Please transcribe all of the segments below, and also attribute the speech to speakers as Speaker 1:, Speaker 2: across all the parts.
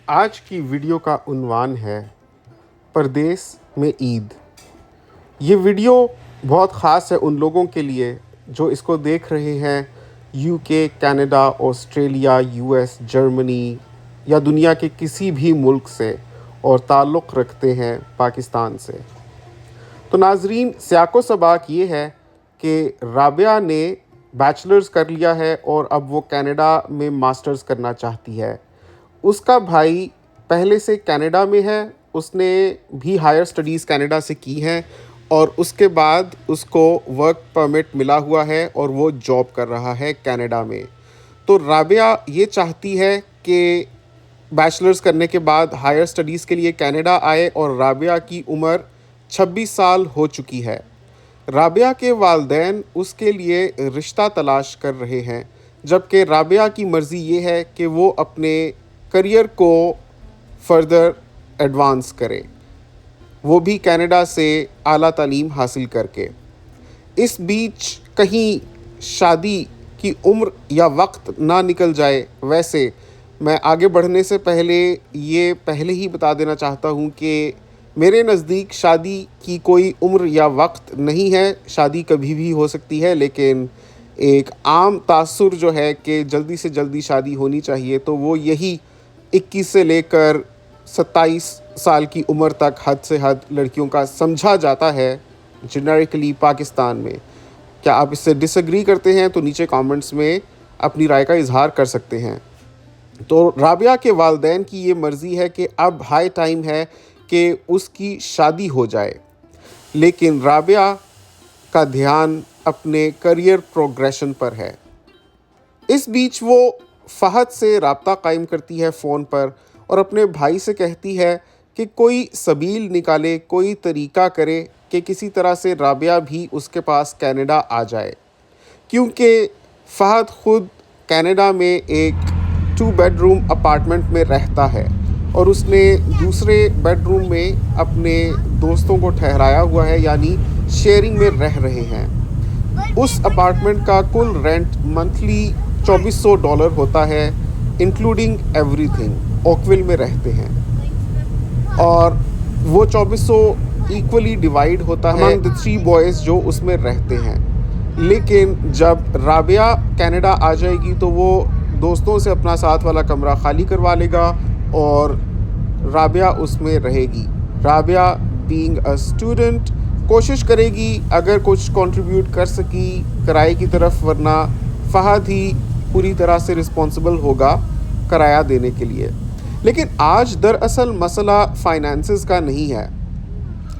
Speaker 1: آج کی ویڈیو کا عنوان ہے پردیس میں عید۔ یہ ویڈیو بہت خاص ہے ان لوگوں کے لیے جو اس کو دیکھ رہے ہیں یو کے، Canada, Australia, U S, Germany یا دنیا کے کسی بھی ملک سے اور تعلق رکھتے ہیں پاکستان سے۔ تو ناظرین، سیاق و سباق یہ ہے کہ رابعہ نے بیچلرز کر لیا ہے اور اب وہ کینیڈا میں ماسٹرز کرنا چاہتی ہے۔ اس کا بھائی پہلے سے کینیڈا میں ہے، اس نے بھی ہائر سٹڈیز کینیڈا سے کی ہیں اور اس کے بعد اس کو ورک پرمٹ ملا ہوا ہے اور وہ جاب کر رہا ہے کینیڈا میں۔ تو رابعہ یہ چاہتی ہے کہ بیچلرز کرنے کے بعد ہائر سٹڈیز کے لیے کینیڈا آئے، اور رابعہ کی عمر 26 سال ہو چکی ہے۔ رابعہ کے والدین اس کے لیے رشتہ تلاش کر رہے ہیں، جبکہ رابعہ کی مرضی یہ ہے کہ وہ اپنے کریئر کو فردر ایڈوانس کرے، وہ بھی کینیڈا سے اعلیٰ تعلیم حاصل کر کے۔ اس بیچ کہیں شادی کی عمر یا وقت نہ نکل جائے۔ ویسے میں آگے بڑھنے سے پہلے یہ پہلے ہی بتا دینا چاہتا ہوں کہ میرے نزدیک شادی کی کوئی عمر یا وقت نہیں ہے، شادی کبھی بھی ہو سکتی ہے، لیکن ایک عام تاثر جو ہے کہ جلدی سے جلدی شادی ہونی چاہیے، تو وہ یہی 21 سے لے کر 27 سال کی عمر تک حد سے حد لڑکیوں کا سمجھا جاتا ہے جنریکلی پاکستان میں۔ کیا آپ اس سے ڈس ایگری کرتے ہیں؟ تو نیچے کامنٹس میں اپنی رائے کا اظہار کر سکتے ہیں۔ تو رابعہ کے والدین کی یہ مرضی ہے کہ اب ہائی ٹائم ہے کہ اس کی شادی ہو جائے، لیکن رابعہ کا دھیان اپنے کریئر پروگریشن پر ہے۔ اس بیچ وہ فہد سے رابطہ قائم کرتی ہے فون پر اور اپنے بھائی سے کہتی ہے کہ کوئی سبیل نکالے، کوئی طریقہ کرے کہ کسی طرح سے رابعہ بھی اس کے پاس کینیڈا آ جائے، کیونکہ فہد خود کینیڈا میں ایک 2 بیڈ روم اپارٹمنٹ میں رہتا ہے اور اس نے دوسرے بیڈ روم میں اپنے دوستوں کو ٹھہرایا ہوا ہے، یعنی شیئرنگ میں رہ رہے ہیں۔ اس اپارٹمنٹ کا کل رینٹ منتھلی $2400 ہوتا ہے، انکلوڈنگ ایوری تھنگ۔ اوکویل میں رہتے ہیں اور وہ 2400 ایکولی ڈیوائیڈ ہوتا ہے among the 3 boys جو اس میں رہتے ہیں۔ لیکن جب رابعہ کینیڈا آ جائے گی تو وہ دوستوں سے اپنا ساتھ والا کمرہ خالی کروا لے گا اور رابعہ اس میں رہے گی۔ رابعہ بینگ اے اسٹوڈنٹ کوشش کرے گی اگر کچھ کنٹریبیوٹ کر سکی کرائے کی طرف، ورنہ فہد ہی پوری طرح سے رسپانسبل ہوگا کرایہ دینے کے لیے۔ لیکن آج دراصل مسئلہ فائنانسز کا نہیں ہے،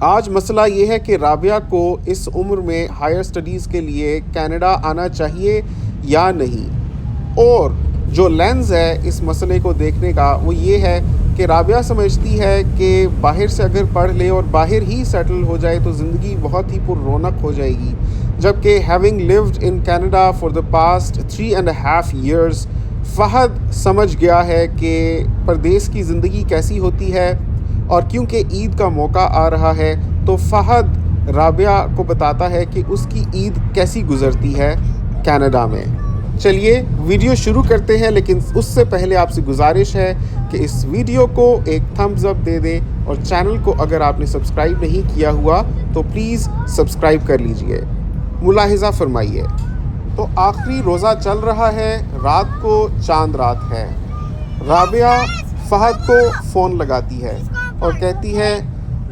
Speaker 1: آج مسئلہ یہ ہے کہ رابعہ کو اس عمر میں ہائر سٹڈیز کے لیے کینیڈا آنا چاہیے یا نہیں۔ اور جو لینز ہے اس مسئلے کو دیکھنے کا وہ یہ ہے کہ رابعہ سمجھتی ہے کہ باہر سے اگر پڑھ لے اور باہر ہی سیٹل ہو جائے تو زندگی بہت ہی پر رونق ہو جائے گی، جبکہ having lived in Canada for the past 3.5 years Fahad سمجھ گیا ہے کہ پردیس کی زندگی کیسی ہوتی ہے، اور کیونکہ عید کا موقع آ رہا ہے تو فہد رابعہ کو بتاتا ہے کہ اس کی عید کیسی گزرتی ہے کینیڈا میں۔ چلیے ویڈیو شروع کرتے ہیں، لیکن اس سے پہلے آپ سے گزارش ہے کہ اس ویڈیو کو ایک تھمز اپ دے دیں، اور چینل کو اگر آپ نے سبسکرائب نہیں کیا ہوا تو پلیز سبسکرائب کر لیجئے۔ ملاحظہ فرمائیے۔ تو آخری روزہ چل رہا ہے، رات کو چاند رات ہے۔ رابعہ فہد کو فون لگاتی ہے اور کہتی ہے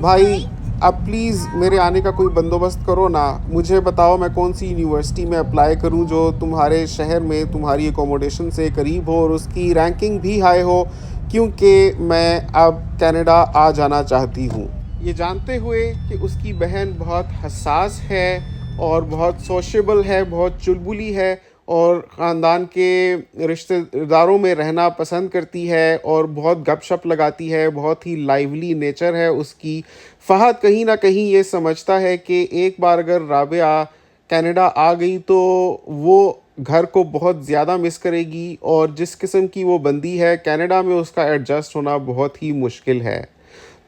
Speaker 1: بھائی اب پلیز میرے آنے کا کوئی بندوبست کرو نا، مجھے بتاؤ میں کون سی یونیورسٹی میں اپلائی کروں جو تمہارے شہر میں تمہاری اکوموڈیشن سے قریب ہو اور اس کی رینکنگ بھی ہائی ہو، کیونکہ میں اب کینیڈا آ جانا چاہتی ہوں۔ یہ جانتے ہوئے کہ اس کی بہن بہت حساس ہے اور بہت سوشیبل ہے، بہت چلبلی ہے اور خاندان کے رشتہ داروں میں رہنا پسند کرتی ہے اور بہت گپ شپ لگاتی ہے، بہت ہی لائیولی نیچر ہے اس کی، فہد کہیں نہ کہیں یہ سمجھتا ہے کہ ایک بار اگر رابعہ کینیڈا آ گئی تو وہ گھر کو بہت زیادہ مس کرے گی، اور جس قسم کی وہ بندی ہے کینیڈا میں اس کا ایڈجسٹ ہونا بہت ہی مشکل ہے۔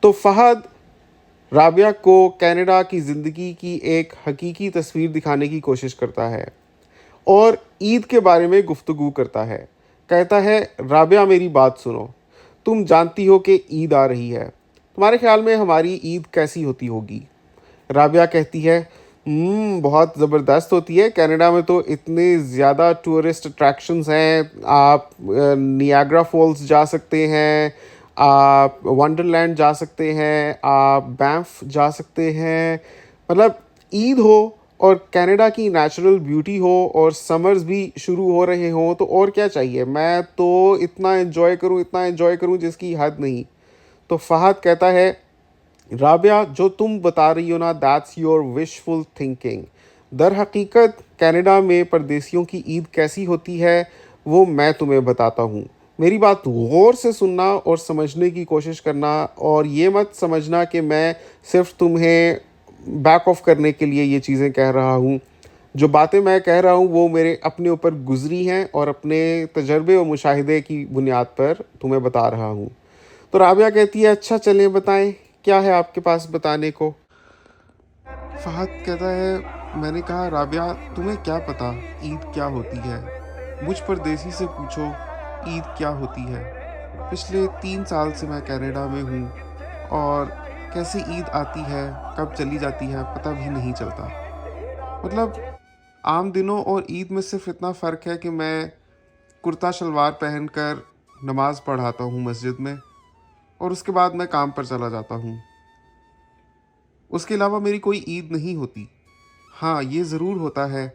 Speaker 1: تو فہد رابعہ کو کینیڈا کی زندگی کی ایک حقیقی تصویر دکھانے کی کوشش کرتا ہے اور عید کے بارے میں گفتگو کرتا ہے۔ کہتا ہے رابعہ میری بات سنو، تم جانتی ہو کہ عید آ رہی ہے، تمہارے خیال میں ہماری عید کیسی ہوتی ہوگی؟ رابعہ کہتی ہے بہت زبردست ہوتی ہے، کینیڈا میں تو اتنے زیادہ ٹورسٹ اٹریکشنز ہیں، آپ نیاگرا فالز جا سکتے ہیں، آپ ونڈرلینڈ جا سکتے ہیں، آپ بینف جا سکتے ہیں، مطلب عید ہو اور کینیڈا کی نیچرل بیوٹی ہو اور سمرز بھی شروع ہو رہے ہوں تو اور کیا چاہیے؟ میں تو اتنا انجوائے کروں جس کی حد نہیں۔ تو فہد کہتا ہے رابعہ جو تم بتا رہی ہو نا دیٹس یور وشفل تھنکنگ، در حقیقت کینیڈا میں پردیسیوں کی عید کیسی ہوتی ہے وہ میں تمہیں بتاتا ہوں، میری بات غور سے سننا اور سمجھنے کی کوشش کرنا، اور یہ مت سمجھنا کہ میں صرف تمہیں بیک آف کرنے کے لیے یہ چیزیں کہہ رہا ہوں۔ جو باتیں میں کہہ رہا ہوں وہ میرے اپنے اوپر گزری ہیں اور اپنے تجربے و مشاہدے کی بنیاد پر تمہیں بتا رہا ہوں۔ تو رابعہ کہتی ہے اچھا چلیں بتائیں کیا ہے آپ کے پاس بتانے کو؟ فہد کہتا ہے میں نے کہا رابعہ تمہیں کیا پتہ عید کیا ہوتی ہے؟ مجھ پردیسی سے پوچھو عید کیا ہوتی ہے۔ پچھلے 3 سال سے میں کینیڈا میں ہوں اور کیسے عید آتی ہے کب چلی جاتی ہے پتہ بھی نہیں چلتا۔ مطلب عام دنوں اور عید میں صرف اتنا فرق ہے کہ میں کرتا شلوار پہن کر نماز پڑھاتا ہوں مسجد میں اور اس کے بعد میں کام پر چلا جاتا ہوں، اس کے علاوہ میری کوئی عید نہیں ہوتی۔ ہاں یہ ضرور ہوتا ہے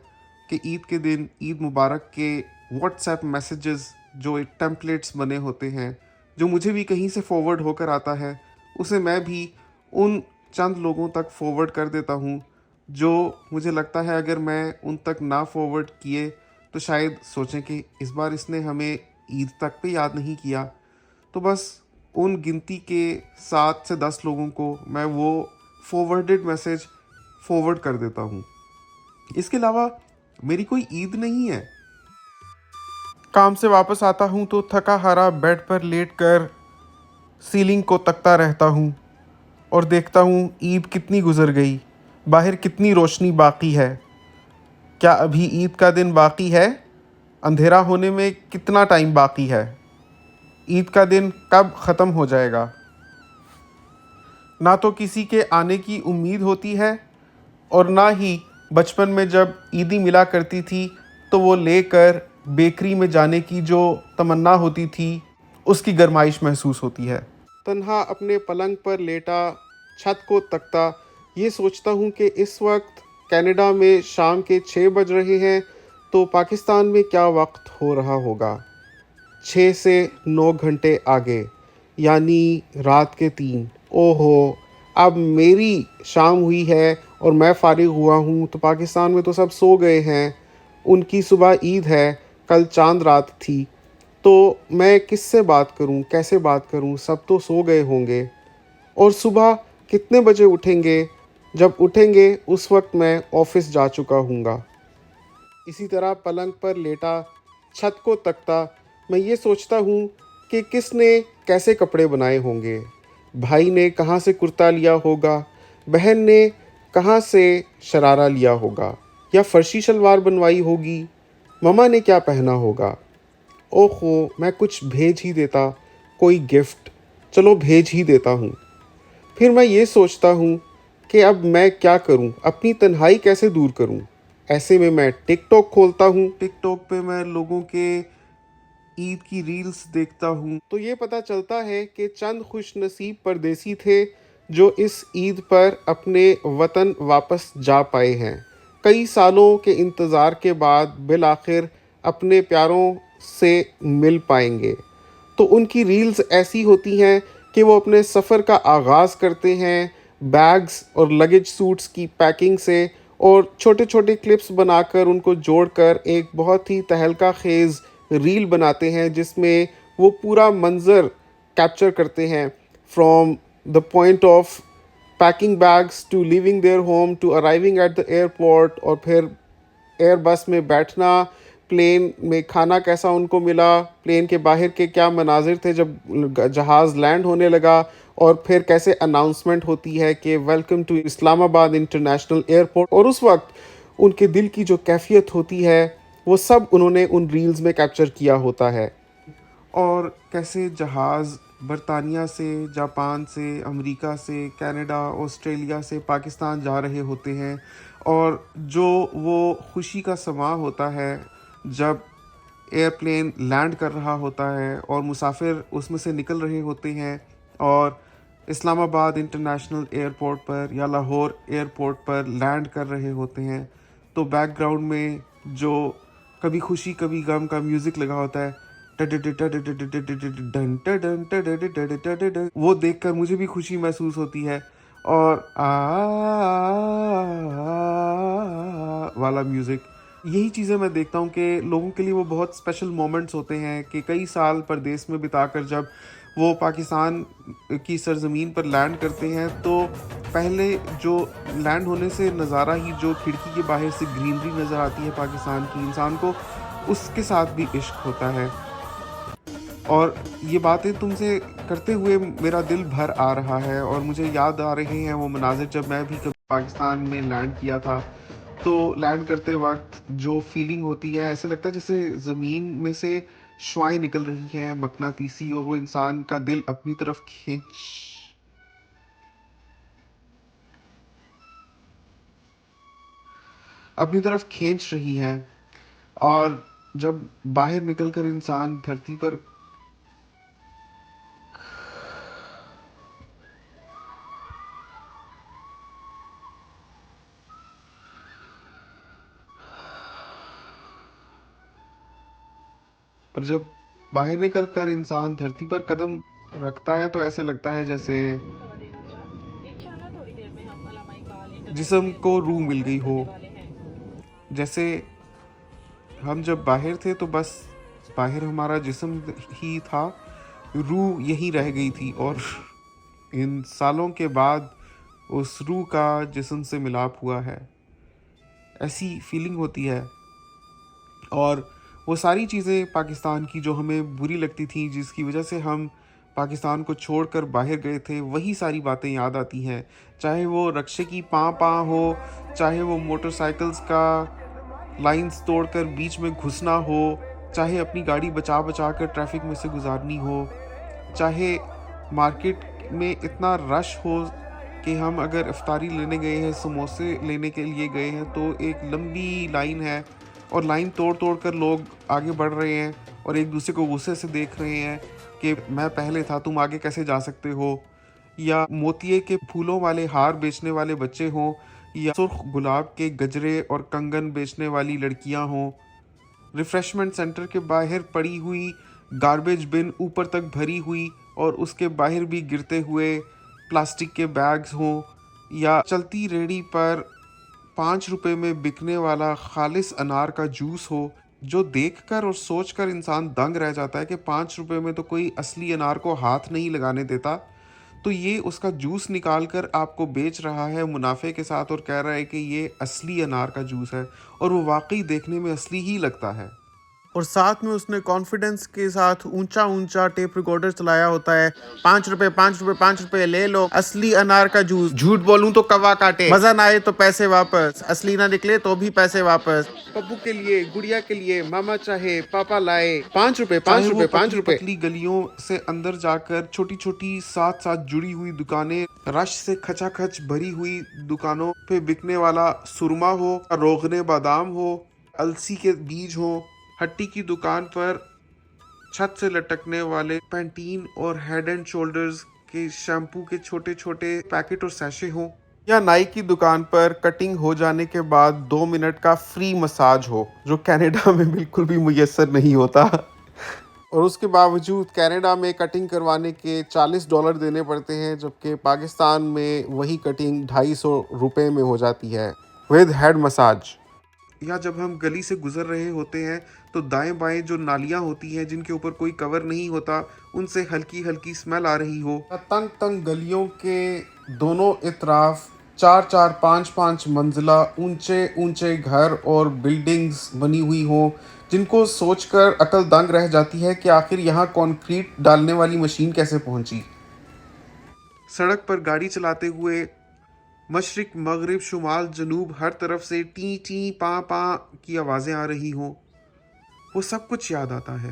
Speaker 1: کہ عید کے دن عید مبارک کے واٹس ایپ میسیجز جو ٹیمپلیٹس بنے ہوتے ہیں جو مجھے بھی کہیں سے فارورڈ ہو کر آتا ہے اسے میں بھی ان چند لوگوں تک فارورڈ کر دیتا ہوں جو مجھے لگتا ہے اگر میں ان تک نہ فارورڈ کیے تو شاید سوچیں کہ اس بار اس نے ہمیں عید تک پہ یاد نہیں کیا، تو بس ان گنتی کے 7 سے 10 لوگوں کو میں وہ فارورڈڈ میسیج فارورڈ کر دیتا ہوں۔ اس کے علاوہ میری کوئی عید نہیں ہے۔ کام سے واپس آتا ہوں تو تھکا ہارا بیڈ پر لیٹ کر سیلنگ کو تکتا رہتا ہوں اور دیکھتا ہوں عید کتنی گزر گئی، باہر کتنی روشنی باقی ہے، کیا ابھی عید کا دن باقی ہے؟ اندھیرا ہونے میں کتنا ٹائم باقی ہے؟ عید کا دن کب ختم ہو جائے گا؟ نہ تو کسی کے آنے کی امید ہوتی ہے اور نہ ہی بچپن میں جب عیدی ملا کرتی تھی تو وہ لے کر بیکری میں جانے کی جو تمنا ہوتی تھی اس کی گرمائش محسوس ہوتی ہے۔ تنہا اپنے پلنگ پر لیٹا چھت کو تکتا یہ سوچتا ہوں کہ اس وقت کینیڈا میں شام کے 6 بج رہے ہیں تو پاکستان میں کیا وقت ہو رہا ہوگا؟ 6 سے 9 گھنٹے آگے، یعنی رات کے 3۔ اوہو اب میری شام ہوئی ہے اور میں فارغ ہوا ہوں تو پاکستان میں تو سب سو گئے ہیں، ان کی صبح عید ہے، کل چاند رات تھی، تو میں کس سے بات کروں، کیسے بات کروں، سب تو سو گئے ہوں گے، اور صبح کتنے بجے اٹھیں گے؟ جب اٹھیں گے اس وقت میں آفس جا چکا ہوں گا۔ اسی طرح پلنگ پر لیٹا چھت کو تکتا میں یہ سوچتا ہوں کہ کس نے کیسے کپڑے بنائے ہوں گے، بھائی نے کہاں سے کرتا لیا ہوگا، بہن نے کہاں سے شرارہ لیا ہوگا یا فرشی شلوار بنوائی ہوگی، مما نے کیا پہنا ہوگا۔ اوہو میں کچھ بھیج ہی دیتا، کوئی گفٹ، چلو بھیج ہی دیتا ہوں۔ پھر میں یہ سوچتا ہوں کہ اب میں کیا کروں، اپنی تنہائی کیسے دور کروں۔ ایسے میں ٹک ٹاک کھولتا ہوں، ٹک ٹاک پہ میں لوگوں کے عید کی ریلز دیکھتا ہوں تو یہ پتہ چلتا ہے کہ چند خوش نصیب پردیسی تھے جو اس عید پر اپنے وطن واپس جا پائے ہیں، کئی سالوں کے انتظار کے بعد بالآخر اپنے پیاروں سے مل پائیں گے۔ تو ان کی ریلز ایسی ہوتی ہیں کہ وہ اپنے سفر کا آغاز کرتے ہیں بیگز اور لگیج سوٹس کی پیکنگ سے، اور چھوٹے چھوٹے کلپس بنا کر ان کو جوڑ کر ایک بہت ہی تہلکہ خیز ریل بناتے ہیں جس میں وہ پورا منظر کیپچر کرتے ہیں، from the point of packing bags to leaving their home to arriving at the airport, اور پھر ایئر بس میں بیٹھنا، پلین میں کھانا کیسا ان کو ملا، پلین کے باہر کے کیا مناظر تھے جب جہاز لینڈ ہونے لگا، اور پھر کیسے اناؤنسمنٹ ہوتی ہے کہ ویلکم ٹو اسلام آباد انٹرنیشنل ایئرپورٹ، اور اس وقت ان کے دل کی جو کیفیت ہوتی ہے وہ سب انہوں نے ان ریلز میں کیپچر کیا ہوتا ہے، اور کیسے جہاز برطانیہ سے، جاپان سے، امریکہ سے، کینیڈا، آسٹریلیا سے پاکستان جا رہے ہوتے ہیں، اور جو وہ خوشی کا سماں ہوتا ہے جب ایئرپلین لینڈ کر رہا ہوتا ہے اور مسافر اس میں سے نکل رہے ہوتے ہیں اور اسلام آباد انٹرنیشنل ایئرپورٹ پر یا لاہور ایئرپورٹ پر لینڈ کر رہے ہوتے ہیں، تو بیک گراؤنڈ میں جو کبھی خوشی کبھی غم کا میوزک لگا ہوتا ہے، وہ دیکھ کر مجھے بھی خوشی محسوس ہوتی ہے، اور والا میوزک، یہی چیزیں میں دیکھتا ہوں کہ لوگوں کے لیے وہ بہت اسپیشل مومنٹس ہوتے ہیں کہ کئی سال پردیس میں بتا کر جب وہ پاکستان کی سرزمین پر لینڈ کرتے ہیں تو پہلے جو لینڈ ہونے سے نظارہ ہی جو کھڑکی کے باہر سے گرینری نظر آتی ہے پاکستان کی، انسان کو اس کے ساتھ بھی عشق ہوتا ہے، اور یہ باتیں تم سے کرتے ہوئے میرا دل بھر آ رہا ہے اور مجھے یاد آ رہے ہیں وہ مناظر جب میں بھی کبھی پاکستان میں لینڈ کیا تھا، تو لینڈ کرتے وقت جو فیلنگ ہوتی ہے ایسے لگتا ہے جیسے زمین میں سے شعائیں نکل رہی ہیں مقناطیسی، اور وہ انسان کا دل اپنی طرف کھینچ رہی ہیں، اور جب باہر نکل کر انسان دھرتی پر نکل کر انسان دھرتی پر قدم رکھتا ہے تو ایسے لگتا ہے جیسے جسم کو روح مل گئی ہو، جیسے ہم جب باہر تھے تو بس باہر ہمارا جسم ہی تھا، روح یہی رہ گئی تھی، اور ان سالوں کے بعد اس روح کا جسم سے ملاپ ہوا ہے، ایسی فیلنگ ہوتی ہے۔ اور وہ ساری چیزیں پاکستان کی جو ہمیں بری لگتی تھیں، جس کی وجہ سے ہم پاکستان کو چھوڑ کر باہر گئے تھے، وہی ساری باتیں یاد آتی ہیں، چاہے وہ رکشے کی پاں ہو، چاہے وہ موٹر سائیکلز کا لائنز توڑ کر بیچ میں گھسنا ہو، چاہے اپنی گاڑی بچا کر ٹریفک میں سے گزارنی ہو، چاہے مارکیٹ میں اتنا رش ہو کہ ہم اگر افطاری لینے گئے ہیں، سموسے لینے کے لیے گئے ہیں، تو ایک لمبی لائن ہے اور لائن توڑ کر لوگ آگے بڑھ رہے ہیں اور ایک دوسرے کو غصے سے دیکھ رہے ہیں کہ میں پہلے تھا، تم آگے کیسے جا سکتے ہو، یا موتیے کے پھولوں والے ہار بیچنے والے بچے ہوں، یا سرخ گلاب کے گجرے اور کنگن بیچنے والی لڑکیاں ہوں، ریفریشمنٹ سینٹر کے باہر پڑی ہوئی گاربیج بن اوپر تک بھری ہوئی اور اس کے باہر بھی گرتے ہوئے پلاسٹک کے بیگز ہوں، یا چلتی ریڑھی پر 5 روپے میں بکنے والا خالص انار کا جوس ہو، جو دیکھ کر اور سوچ کر انسان دنگ رہ جاتا ہے کہ 5 روپے میں تو کوئی اصلی انار کو ہاتھ نہیں لگانے دیتا، تو یہ اس کا جوس نکال کر آپ کو بیچ رہا ہے منافع کے ساتھ اور کہہ رہا ہے کہ یہ اصلی انار کا جوس ہے، اور وہ واقعی دیکھنے میں اصلی ہی لگتا ہے، اور ساتھ میں اس نے کانفیڈنس کے ساتھ اونچا ٹیپ ریکارڈر چلایا ہوتا ہے، 5 روپے 5 روپے 5 روپے لے لو اصلی انار کا جوس، جھوٹ بولوں تو کوا کاٹے، مزہ نہ آئے تو پیسے واپس، اصلی نہ نکلے تو بھی پیسے واپس، پپو کے لیے، گڑیا کے لیے، ماما چاہے پاپا لائے، 5 روپے 5 روپے 5 روپے۔ پتلی گلیوں سے اندر جا کر چھوٹی چھوٹی ساتھ جڑی ہوئی دکانیں، رش سے کھچا کھچ بھری ہوئی دکانوں پہ بکنے والا سرما ہو، روغن بادام ہو، السی کے بیج ہو، ہٹی کی دکان پر چھت سے لٹکنے والے پینٹین اور ہیڈ اینڈ شولڈرز کے شیمپو کے چھوٹے چھوٹے پیکٹ اور سیشے ہوں، یا نائی کی دکان پر کٹنگ ہو جانے کے بعد 2 منٹ کا فری مساج ہو، جو کینیڈا میں بالکل بھی میسر نہیں ہوتا، اور اس کے باوجود کینیڈا میں کٹنگ کروانے کے $40 دینے پڑتے ہیں، جبکہ پاکستان میں وہی کٹنگ 250 روپے میں ہو جاتی ہے ود ہیڈ مساج۔ یا جب ہم گلی سے گزر رہے ہوتے ہیں تو دائیں بائیں جو نالیاں ہوتی ہیں جن کے اوپر کوئی کور نہیں ہوتا، ان سے ہلکی ہلکی اسمیل آ رہی ہو، تنگ تنگ گلیوں کے دونوں اطراف 4 4 5 5 منزلہ اونچے گھر اور بلڈنگز بنی ہوئی ہوں، جن کو سوچ کر عقل دنگ رہ جاتی ہے کہ آخر یہاں کنکریٹ ڈالنے والی مشین کیسے پہنچی۔ سڑک پر گاڑی چلاتے ہوئے مشرق مغرب شمال جنوب ہر طرف سے ٹی ٹی پاں پاں کی آوازیں آ رہی ہوں، وہ سب کچھ یاد آتا ہے۔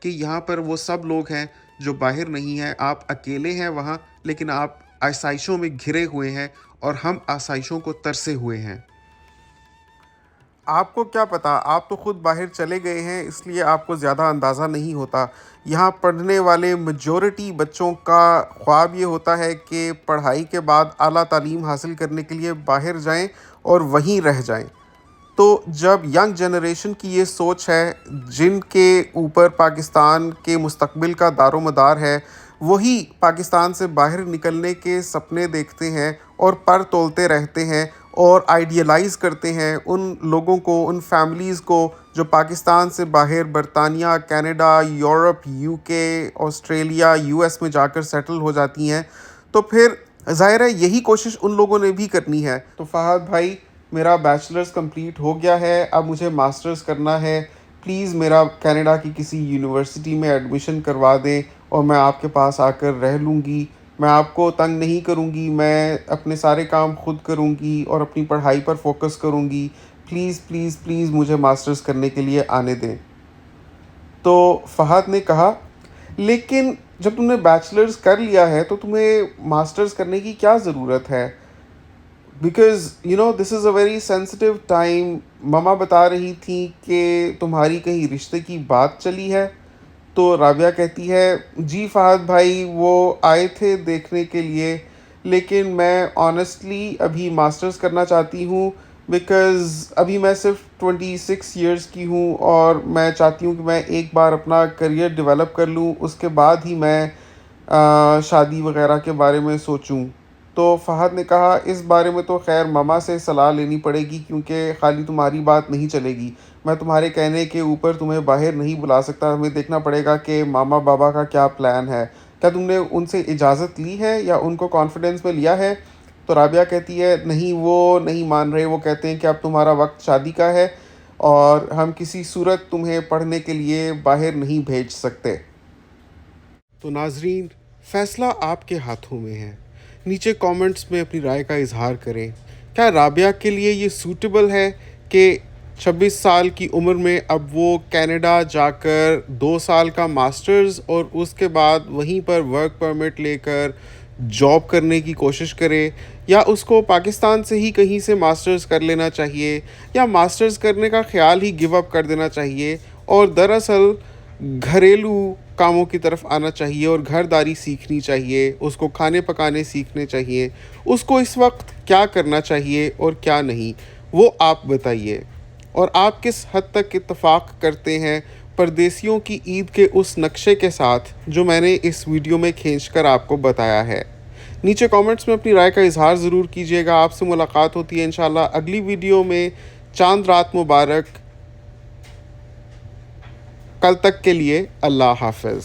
Speaker 1: کہ یہاں پر وہ سب لوگ ہیں جو باہر نہیں ہیں، آپ اکیلے ہیں وہاں، لیکن آپ آسائشوں میں گھرے ہوئے ہیں اور ہم آسائشوں کو ترسے ہوئے ہیں۔ آپ کو کیا پتا، آپ تو خود باہر چلے گئے ہیں، اس لیے آپ کو زیادہ اندازہ نہیں ہوتا۔ یہاں پڑھنے والے میجورٹی بچوں کا خواب یہ ہوتا ہے کہ پڑھائی کے بعد اعلیٰ تعلیم حاصل کرنے کے لیے باہر جائیں اور وہیں رہ جائیں۔ تو جب ینگ جنریشن کی یہ سوچ ہے، جن کے اوپر پاکستان کے مستقبل کا دار و مدار ہے، وہی پاکستان سے باہر نکلنے کے سپنے دیکھتے ہیں اور پر تولتے رہتے ہیں اور آئیڈیلائز کرتے ہیں ان لوگوں کو، ان فیملیز کو جو پاکستان سے باہر برطانیہ، Canada, Europe, UK، Australia, US میں جا کر سیٹل ہو جاتی ہیں، تو پھر ظاہر ہے یہی کوشش ان لوگوں نے بھی کرنی ہے۔ تو فہد بھائی، میرا بیچلرز کمپلیٹ ہو گیا ہے، اب مجھے ماسٹرز کرنا ہے، پلیز میرا کینیڈا کی کسی یونیورسٹی میں ایڈمیشن کروا دیں اور میں آپ کے پاس آ کر رہ لوں گی۔ میں آپ کو تنگ نہیں کروں گی، میں اپنے سارے کام خود کروں گی اور اپنی پڑھائی پر فوکس کروں گی، پلیز پلیز پلیز مجھے ماسٹرز کرنے کے لیے آنے دیں۔ تو فہد نے کہا، لیکن جب تم نے بیچلرز کر لیا ہے تو تمہیں ماسٹرز کرنے کی کیا ضرورت ہے؟ Because this is a very sensitive time. مما بتا رہی تھیں کہ تمہاری کہیں رشتے کی بات چلی ہے۔ تو رابعہ کہتی ہے، جی فہد بھائی، وہ آئے تھے دیکھنے کے لیے، لیکن میں آنیسٹلی ابھی ماسٹرز کرنا چاہتی ہوں، بیکاز ابھی میں صرف 26 ایئرس کی ہوں اور میں چاہتی ہوں کہ میں ایک بار اپنا کریئر ڈیولپ کر لوں، اس کے بعد ہی میں شادی وغیرہ کے بارے میں سوچوں۔ تو فہد نے کہا، اس بارے میں تو خیر ماما سے صلاح لینی پڑے گی، کیونکہ خالی تمہاری بات نہیں چلے گی، میں تمہارے کہنے کے اوپر تمہیں باہر نہیں بلا سکتا، ہمیں دیکھنا پڑے گا کہ ماما بابا کا کیا پلان ہے۔ کیا تم نے ان سے اجازت لی ہے یا ان کو کانفیڈنس میں لیا ہے؟ تو رابعہ کہتی ہے، نہیں، وہ نہیں مان رہے، وہ کہتے ہیں کہ اب تمہارا وقت شادی کا ہے اور ہم کسی صورت تمہیں پڑھنے کے لیے باہر نہیں بھیج سکتے۔ تو ناظرین، فیصلہ آپ کے ہاتھوں میں ہے۔ نیچے کامنٹس میں اپنی رائے کا اظہار کریں۔ کیا رابعہ کے لیے یہ سوٹیبل ہے کہ 26 سال کی عمر میں اب وہ کینیڈا جا کر 2 سال کا ماسٹرز اور اس کے بعد وہیں پر ورک پرمٹ لے کر جاب کرنے کی کوشش کرے، یا اس کو پاکستان سے ہی کہیں سے ماسٹرز کر لینا چاہیے، یا ماسٹرز کرنے کا خیال ہی گیو اپ کر دینا چاہیے اور دراصل گھریلو کاموں کی طرف آنا چاہیے اور گھر داری سیکھنی چاہیے، اس کو کھانے پکانے سیکھنے چاہیے؟ اس کو اس وقت کیا کرنا چاہیے اور کیا نہیں، وہ آپ بتائیے۔ اور آپ کس حد تک اتفاق کرتے ہیں پردیسیوں کی عید کے اس نقشے کے ساتھ جو میں نے اس ویڈیو میں کھینچ کر آپ کو بتایا ہے؟ نیچے کامنٹس میں اپنی رائے کا اظہار ضرور کیجیے گا۔ آپ سے ملاقات ہوتی ہے انشاءاللہ اگلی ویڈیو میں۔ چاند رات مبارک۔ کل تک کے لیے اللہ حافظ۔